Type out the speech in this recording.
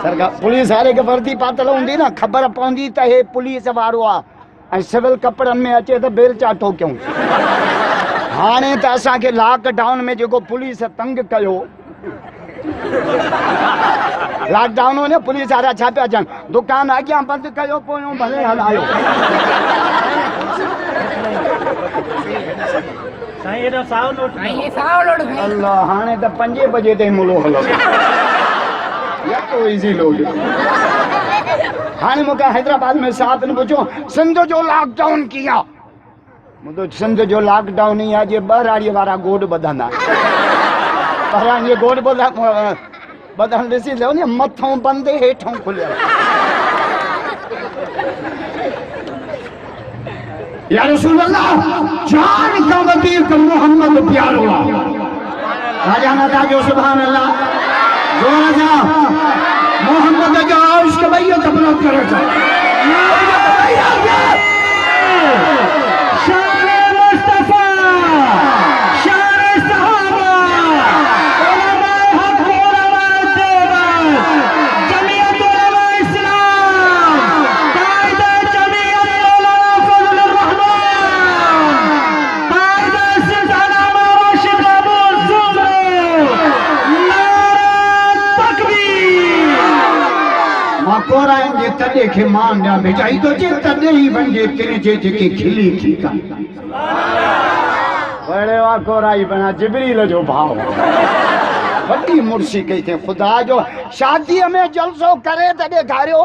सरकार पुलिस वारे के वर्दी पातल हूंदी न ख़बर पवंदी त हे पुलिस वारो आहे ऐं सिविल कपड़न में अचे त बेल चाटो कयूं। हाणे त असांखे लॉकडाउन में जेको पुलिस तंग कयो लॉकडाउन में पुलिस वारा छा पिया चवनि दुकान अॻियां बंदि कयो पोयों भले हलायो। अल्लाह हाणे त 5 बजे ताईं मुलो हलो या तो इजी लोड। हाणे मूंखे हैदराबाद में साहब ने पूछो सिंध जो लॉकडाउन किया मुझे सिंध जो लॉकडाउन ही आहे जे ॿराड़ी वारा गोॾ ॿधंदा पर ये गोॾ बदन ॾिसी लो न मथों बंदि हेठों खुलियल। या रसूल अल्लाह जान का वधीक मोहम्मद प्यारो राजा नाता जो सुभान अल्लाह जोर जा मोहम्मद जो इश्क भैया जबरो करे था शान मुस्तफा शान सहाबा कोराइन जे तॾे खे मान ॾियां भेटाई तो जे तॾे ही वञे तेरे जे जेके खिली थी का बड़े वा कोराई बना जिब्रील जो भाव वॾी मुर्सी कई थे खुदा जो शादी में जलसो करे तॾे घारियो